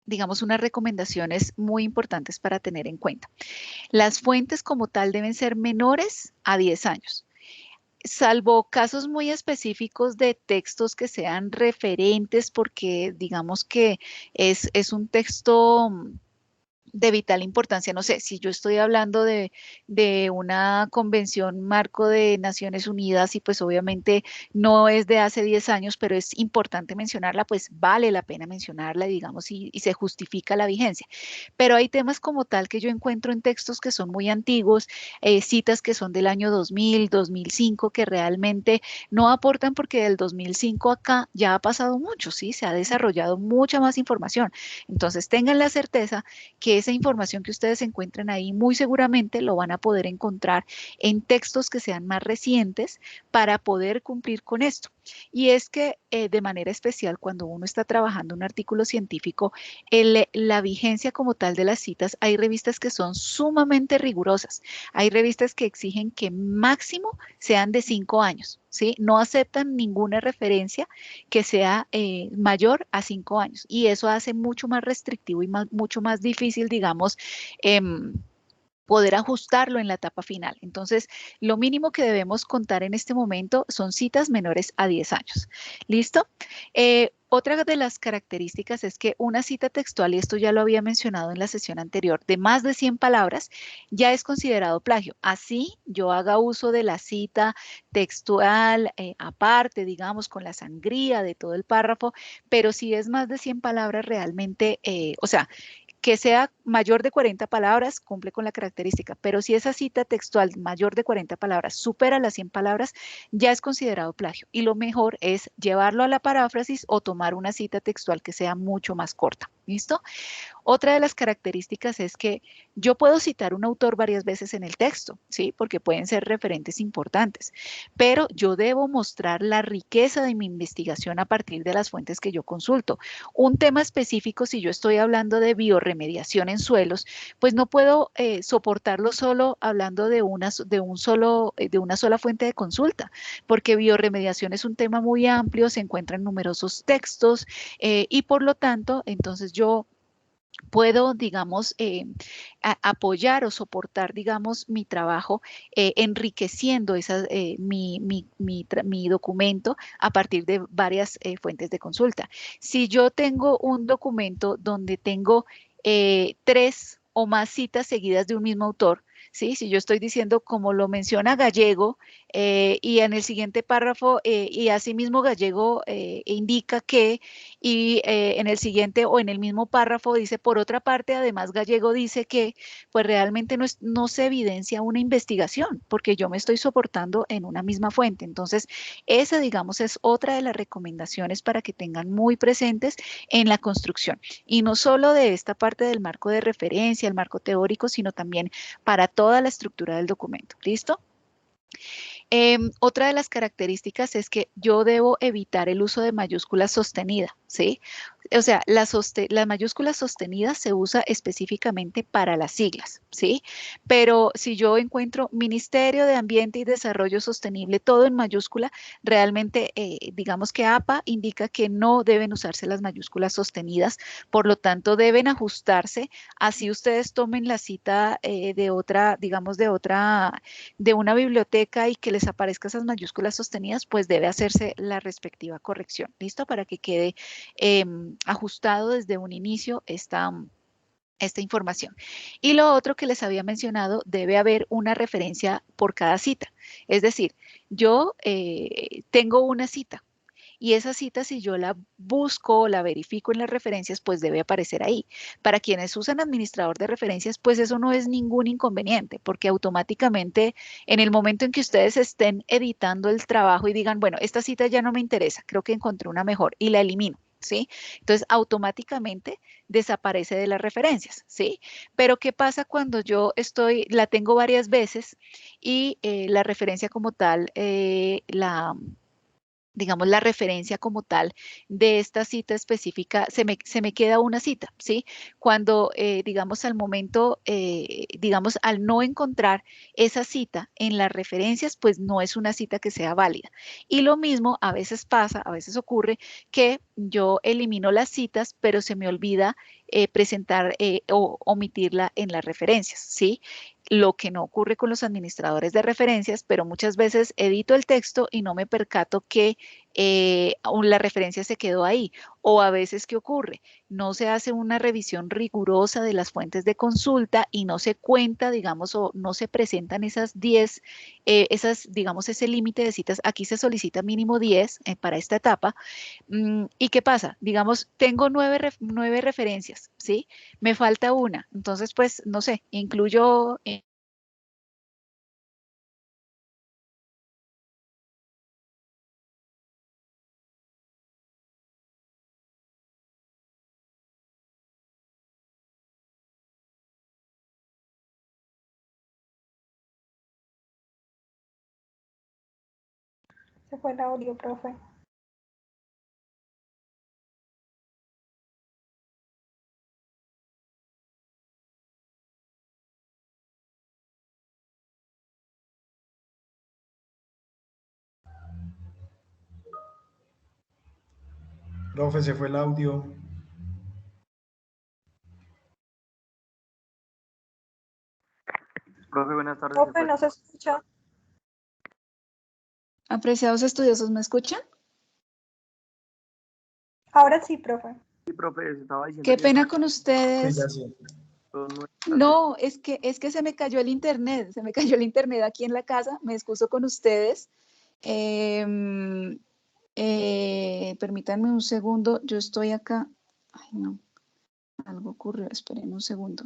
S1: digamos, unas recomendaciones muy importantes para tener en cuenta. Las fuentes como tal deben ser menores a 10 años. Salvo casos muy específicos de textos que sean referentes, porque digamos que es un texto de vital importancia. No sé, si yo estoy hablando de una convención marco de Naciones Unidas y pues obviamente no es de hace 10 años, pero es importante mencionarla, pues vale la pena mencionarla, digamos, y se justifica la vigencia. Pero hay temas como tal que yo encuentro en textos que son muy antiguos, citas que son del año 2000, 2005, que realmente no aportan porque del 2005 acá ya ha pasado mucho, ¿sí? Se ha desarrollado mucha más información. Entonces tengan la certeza que esa información que ustedes encuentren ahí muy seguramente lo van a poder encontrar en textos que sean más recientes para poder cumplir con esto. Y es que de manera especial cuando uno está trabajando un artículo científico, la vigencia como tal de las citas, hay revistas que son sumamente rigurosas. Hay revistas que exigen que máximo sean de 5 años, ¿sí? No aceptan ninguna referencia que sea mayor a 5 años. Y eso hace mucho más restrictivo y mucho más difícil, digamos, poder ajustarlo en la etapa final. Entonces, lo mínimo que debemos contar en este momento son citas menores a 10 años. ¿Listo? Otra de las características es que una cita textual, y esto ya lo había mencionado en la sesión anterior, de más de 100 palabras, ya es considerado plagio. Así yo haga uso de la cita textual aparte, digamos, con la sangría de todo el párrafo, pero si es más de 100 palabras realmente, o sea, que sea mayor de 40 palabras, cumple con la característica, pero si esa cita textual mayor de 40 palabras supera las 100 palabras, ya es considerado plagio. Y lo mejor es llevarlo a la paráfrasis o tomar una cita textual que sea mucho más corta. ¿Listo? Otra de las características es que yo puedo citar un autor varias veces en el texto, ¿sí? Porque pueden ser referentes importantes, pero yo debo mostrar la riqueza de mi investigación a partir de las fuentes que yo consulto. Un tema específico, si yo estoy hablando de biorremediación en suelos, pues no puedo soportarlo solo hablando de una sola fuente de consulta, porque biorremediación es un tema muy amplio, se encuentran numerosos textos y por lo tanto, entonces yo puedo, digamos, apoyar o soportar, digamos, mi trabajo enriqueciendo mi documento a partir de varias fuentes de consulta. Si yo tengo un documento donde tengo 3 o más citas seguidas de un mismo autor, ¿sí? Si yo estoy diciendo como lo menciona Gallego y en el siguiente párrafo y asimismo Gallego indica que y en el siguiente o en el mismo párrafo dice, por otra parte, además Gallego dice que, pues realmente no se evidencia una investigación, porque yo me estoy soportando en una misma fuente. Entonces, esa, digamos, es otra de las recomendaciones para que tengan muy presentes en la construcción. Y no solo de esta parte del marco de referencia, el marco teórico, sino también para toda la estructura del documento. ¿Listo? Otra de las características es que yo debo evitar el uso de mayúsculas sostenidas, ¿sí? O sea, la mayúscula sostenida se usa específicamente para las siglas, ¿sí? Pero si yo encuentro Ministerio de Ambiente y Desarrollo Sostenible, todo en mayúscula, realmente digamos que APA indica que no deben usarse las mayúsculas sostenidas, por lo tanto deben ajustarse, así ustedes tomen la cita de otra, digamos de una biblioteca y que les aparezca esas mayúsculas sostenidas, pues debe hacerse la respectiva corrección. ¿Listo? Para que quede ajustado desde un inicio esta información. Y lo otro que les había mencionado, debe haber una referencia por cada cita. Es decir, yo tengo una cita Y esa cita, si yo la busco o la verifico en las referencias, pues debe aparecer ahí. Para quienes usan administrador de referencias, pues eso no es ningún inconveniente, porque automáticamente en el momento en que ustedes estén editando el trabajo y digan, bueno, esta cita ya no me interesa, creo que encontré una mejor y la elimino, ¿sí? Entonces, automáticamente desaparece de las referencias, ¿sí? Pero ¿qué pasa cuando yo la tengo varias veces y la referencia como tal, digamos, la referencia como tal de esta cita específica, se me queda una cita, ¿sí? Cuando, digamos, al momento, digamos, al no encontrar esa cita en las referencias, pues no es una cita que sea válida. Y lo mismo a veces pasa, a veces ocurre que yo elimino las citas, pero se me olvida presentar o omitirla en las referencias, ¿sí? Lo que no ocurre con los administradores de referencias, pero muchas veces edito el texto y no me percato que aún la referencia se quedó ahí. O a veces, ¿qué ocurre? No se hace una revisión rigurosa de las fuentes de consulta y no se cuenta, digamos, o no se presentan esas 10, digamos, ese límite de citas. Aquí se solicita mínimo 10 para esta etapa. ¿Y qué pasa? Digamos, tengo 9 referencias, ¿sí? Me falta una. Entonces, pues, no sé, incluyo...
S4: Se fue el audio, profe.
S3: Profe, se fue el audio.
S5: Profe, buenas tardes.
S4: Profe, no se escucha.
S1: Apreciados estudiosos, ¿me escuchan?
S4: Ahora sí, profe.
S5: Sí, profe, se estaba diciendo
S1: Qué
S5: que
S1: pena con
S3: Sí,
S1: ustedes.
S3: ya sí.
S5: son nueve.
S1: No, es que se me cayó el internet, se me cayó el internet aquí en la casa, me excuso con ustedes. Em, Permítanme un segundo, yo estoy acá. Ay, no, algo ocurrió, esperen un segundo.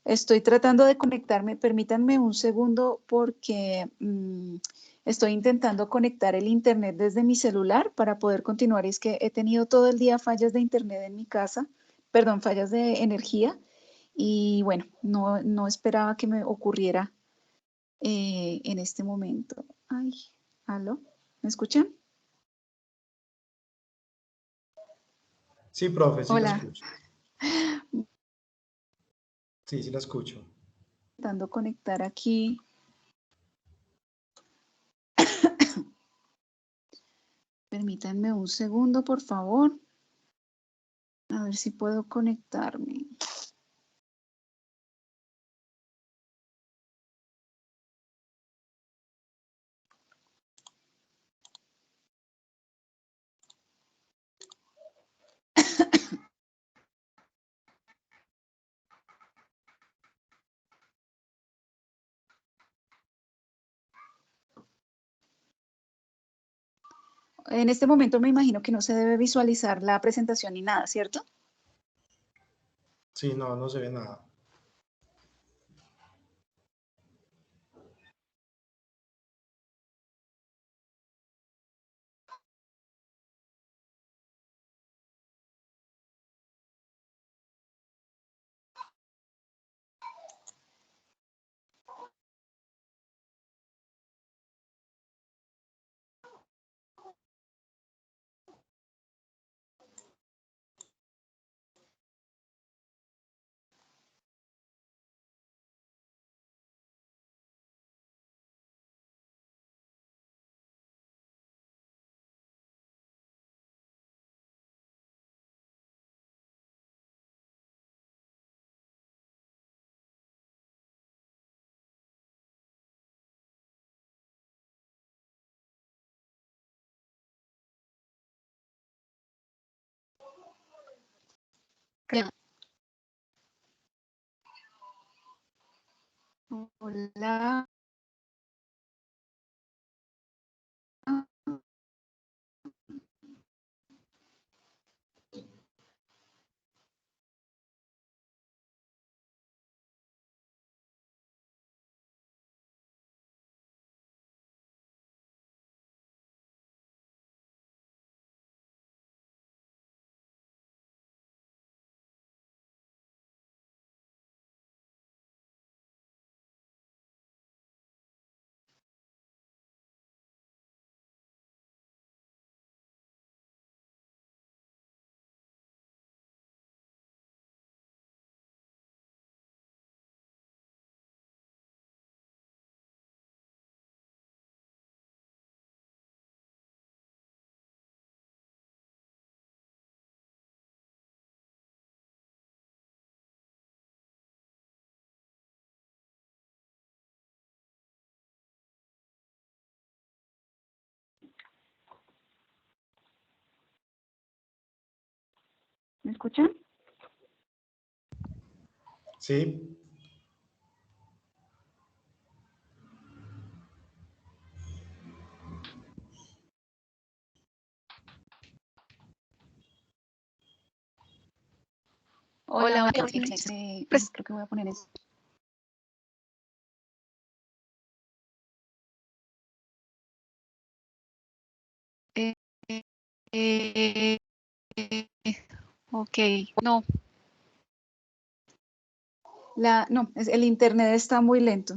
S1: Estoy tratando de conectarme, permítanme un segundo porque estoy intentando conectar el internet desde mi celular para poder continuar. Es que he tenido todo el día fallas de internet en mi casa, perdón, fallas de energía. Y bueno, no esperaba que me ocurriera en este momento. Ay, ¿aló? ¿Me escuchan?
S3: Sí, profe, sí la
S1: Hola,
S3: escucho. Sí, sí la escucho.
S1: intentando conectar aquí. Permítanme un segundo, por favor. A ver si puedo conectarme. En este momento me imagino que no se debe visualizar la presentación ni nada, ¿cierto?
S3: Sí, no, no se ve nada.
S1: Ya. Hola.
S6: ¿Me escuchan?
S3: Sí.
S1: Hola,
S6: Hola,
S1: pues,
S6: creo que voy a poner eso.
S1: eh, ok, no.
S6: No, el internet está muy lento.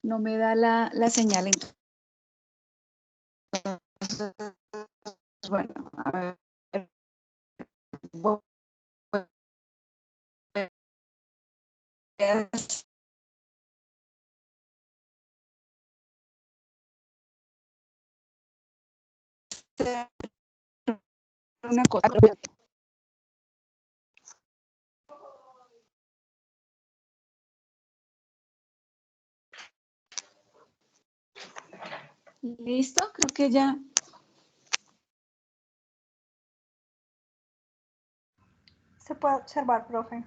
S6: No me da la señal. Entonces, bueno, a ver. Voy a hacer una cosa. Listo, creo que ya.
S4: Se puede observar, profe.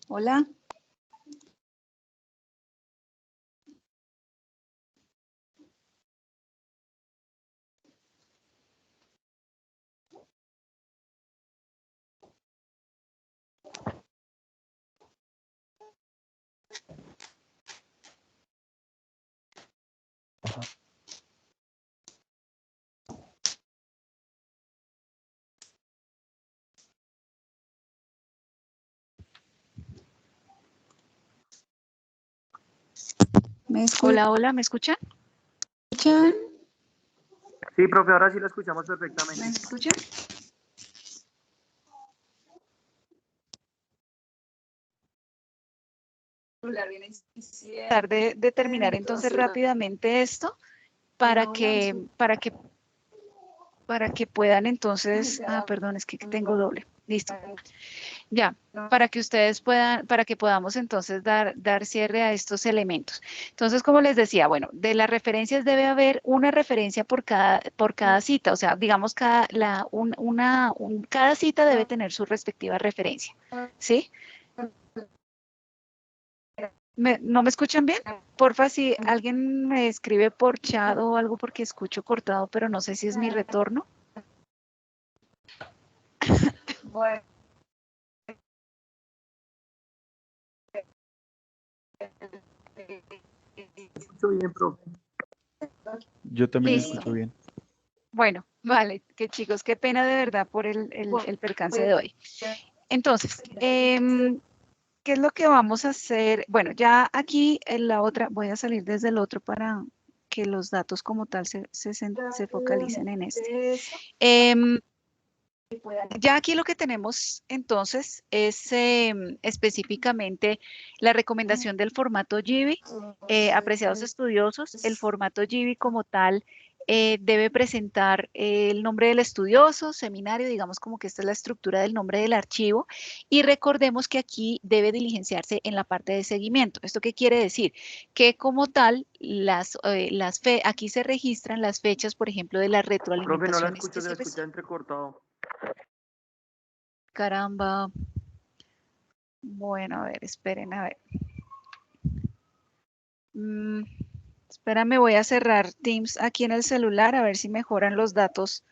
S6: Hola. ¿Me
S1: Hola, hola, ¿me escuchan?
S6: escuchan?
S5: Sí, profe, ahora sí lo escuchamos
S6: ¿Me
S5: perfectamente.
S6: escuchan?
S1: Tratar de terminar entonces rápidamente esto para que puedan entonces, perdón, es que tengo doble, listo. Ya, para que ustedes puedan, para que podamos entonces dar cierre a estos elementos. Entonces, como les decía, bueno, de las referencias debe haber una referencia por cada cita, o sea, digamos, cada cita debe tener su respectiva referencia, ¿sí? ¿No me escuchan bien? Porfa, si alguien me escribe por chat o algo porque escucho cortado, pero no sé si es mi retorno.
S6: Bueno.
S5: Escucho bien, profe.
S2: Yo también
S1: Listo.
S2: escucho bien.
S1: Bueno, vale, que chicos, qué pena de verdad por el percance de hoy. Entonces, ¿qué es lo que vamos a hacer? Bueno, ya aquí en la otra, voy a salir desde el otro para que los datos como tal se focalicen en este. Ya aquí lo que tenemos entonces es específicamente la recomendación del formato GB. Apreciados estudiosos, el formato GB como tal debe presentar el nombre del estudioso, seminario, digamos como que esta es la estructura del nombre del archivo, y recordemos que aquí debe diligenciarse en la parte de seguimiento. ¿Esto qué quiere decir? Que como tal, aquí se registran las fechas, por ejemplo, de las
S5: Profe, no la
S1: retroalimentaciones
S5: escucho,
S1: que
S5: se
S1: se
S5: escucha entrecortado.
S1: Caramba. Bueno, a ver, esperen, a ver. Espérame, voy a cerrar Teams aquí en el celular a ver si mejoran los datos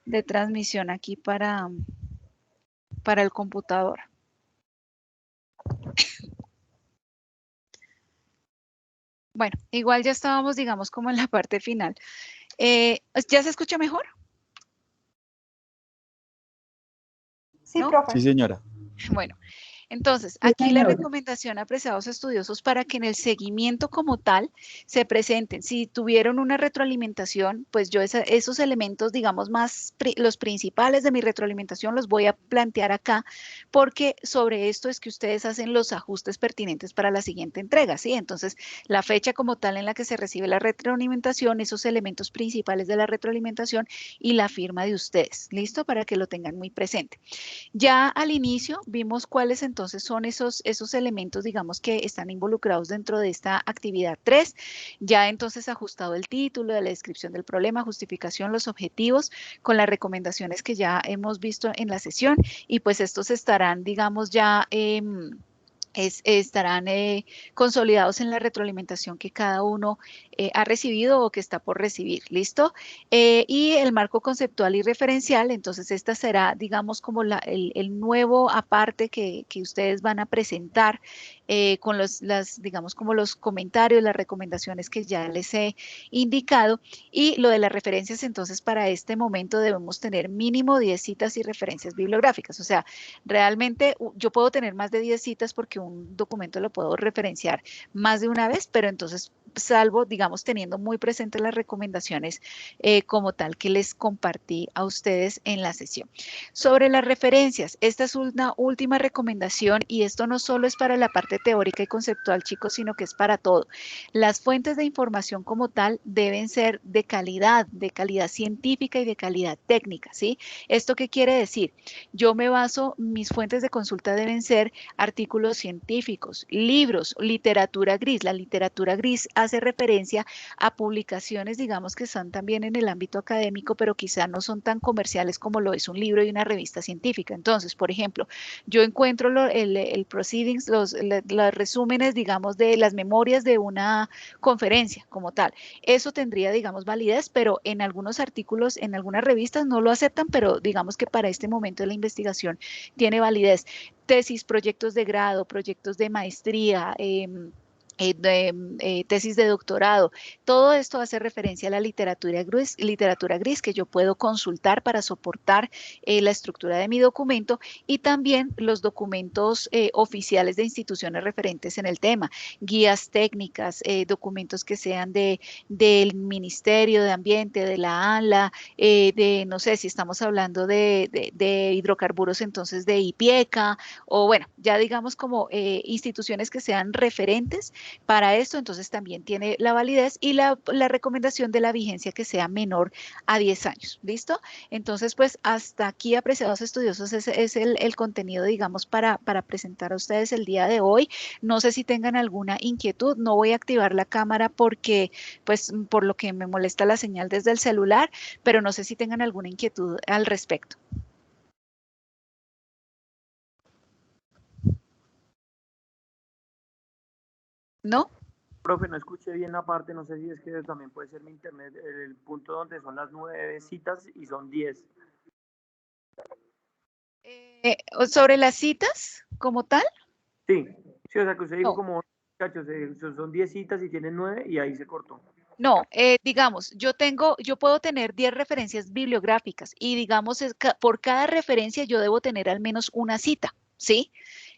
S1: de transmisión aquí para el computador. Bueno, igual ya estábamos, digamos, como en la parte final. ¿Ya se escucha mejor?
S4: Sí,
S1: ¿No?
S4: profe.
S2: Sí, señora.
S1: Bueno, entonces, aquí la recomendación, apreciados estudiosos, para que en el seguimiento como tal se presenten. Si tuvieron una retroalimentación, pues yo esos elementos, digamos, los principales de mi retroalimentación los voy a plantear acá, porque sobre esto es que ustedes hacen los ajustes pertinentes para la siguiente entrega, ¿sí? Entonces, la fecha como tal en la que se recibe la retroalimentación, esos elementos principales de la retroalimentación y la firma de ustedes, ¿listo? Para que lo tengan muy presente. Ya al inicio vimos cuáles entonces entonces son esos elementos, digamos, que están involucrados dentro de esta actividad 3. Ya entonces ajustado el título, de la descripción del problema, justificación, los objetivos, con las recomendaciones que ya hemos visto en la sesión, y pues estos estarán, digamos, ya estarán consolidados en la retroalimentación que cada uno ha recibido o que está por recibir, ¿listo? Y el marco conceptual y referencial, entonces esta será, digamos, como el nuevo aparte que ustedes van a presentar con digamos, como los comentarios, las recomendaciones que ya les he indicado. Y lo de las referencias, entonces, para este momento debemos tener mínimo 10 citas y referencias bibliográficas. O sea, realmente yo puedo tener más de 10 citas porque un documento lo puedo referenciar más de una vez, pero entonces, salvo, digamos, teniendo muy presentes las recomendaciones como tal que les compartí a ustedes en la sesión. Sobre las referencias, esta es una última recomendación y esto no solo es para la parte teórica y conceptual, chicos, sino que es para todo. Las fuentes de información como tal deben ser de calidad científica y de calidad técnica, ¿sí? ¿Esto qué quiere decir? Yo me baso, mis fuentes de consulta deben ser artículos científicos, libros, literatura gris. La literatura gris hace referencia a publicaciones, digamos, que están también en el ámbito académico, pero quizá no son tan comerciales como lo es un libro y una revista científica. Entonces, por ejemplo, yo encuentro el proceedings, los resúmenes, digamos, de las memorias de una conferencia como tal. Eso tendría, digamos, validez, pero en algunos artículos, en algunas revistas no lo aceptan, pero digamos que para este momento de la investigación tiene validez. Tesis, proyectos de grado, proyectos de maestría, tesis de doctorado, todo esto hace referencia a la literatura gris que yo puedo consultar para soportar la estructura de mi documento, y también los documentos oficiales de instituciones referentes en el tema, guías técnicas, documentos que sean del Ministerio de Ambiente, de la ANLA, no sé si estamos hablando de hidrocarburos, entonces de IPIECA, o bueno, ya digamos como instituciones que sean referentes para esto, entonces también tiene la validez, y la recomendación de la vigencia que sea menor a 10 años, ¿listo? Entonces, pues hasta aquí, apreciados estudiosos, ese es el contenido, digamos, para presentar a ustedes el día de hoy. No sé si tengan alguna inquietud, no voy a activar la cámara porque, pues, por lo que me molesta la señal desde el celular, pero no sé si tengan alguna inquietud al respecto. ¿No?
S5: Profe, no escuché bien la parte, no sé si es que también puede ser mi internet, el punto donde son las 9 citas y son 10.
S1: Sobre las citas como tal.
S5: Sí, sí, o sea que usted dijo
S1: No.
S5: como, muchachos, son 10 citas y tienen 9 y ahí se cortó.
S1: No, digamos, yo puedo tener 10 referencias bibliográficas y digamos, por cada referencia yo debo tener al menos una cita, ¿sí?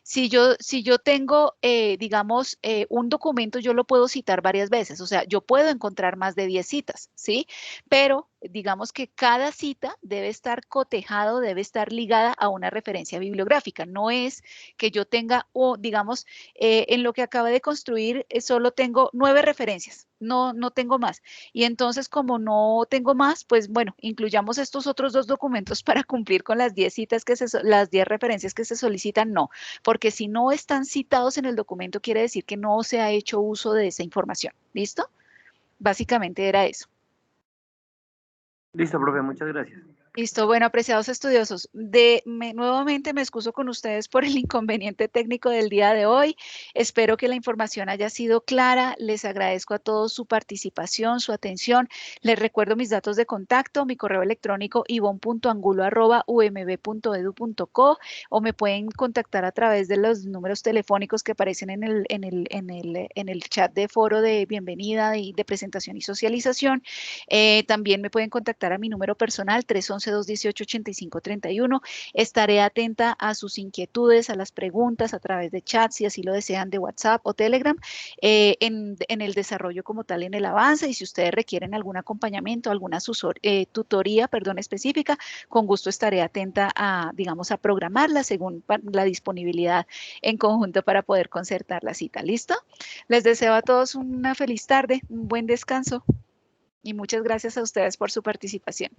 S1: Si yo tengo, digamos, un documento, yo lo puedo citar varias veces, o sea, yo puedo encontrar más de 10 citas, ¿sí? Pero digamos que cada cita debe estar cotejado, debe estar ligada a una referencia bibliográfica. No es que yo tenga, o digamos, en lo que acaba de construir, solo tengo 9 referencias. No tengo más. Y entonces, como no tengo más, pues bueno, incluyamos estos otros 2 documentos para cumplir con las 10 citas las 10 referencias que se solicitan, no, porque si no están citados en el documento, quiere decir que no se ha hecho uso de esa información. ¿Listo? Básicamente era eso.
S5: Listo, profe, muchas gracias.
S1: Listo, bueno, apreciados estudiosos, nuevamente me excuso con ustedes por el inconveniente técnico del día de hoy. Espero que la información haya sido clara. Les agradezco a todos su participación, su atención. Les recuerdo mis datos de contacto, mi correo electrónico ivon.angulo@umb.edu.co, o me pueden contactar a través de los números telefónicos que aparecen en el chat de foro de bienvenida y de presentación y socialización. También me pueden contactar a mi número personal 311-218-8531. Estaré atenta a sus inquietudes, a las preguntas a través de chat, si así lo desean, de WhatsApp o Telegram, en el desarrollo como tal, en el avance. Y si ustedes requieren algún acompañamiento, alguna tutoría, específica, con gusto estaré atenta a, digamos, a programarla según la disponibilidad en conjunto para poder concertar la cita. ¿Listo? Les deseo a todos una feliz tarde, un buen descanso. Y muchas gracias a ustedes por su participación.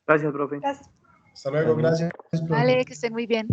S5: Gracias, profe.
S4: Gracias.
S3: Hasta luego, gracias.
S1: Vale, que estén muy bien.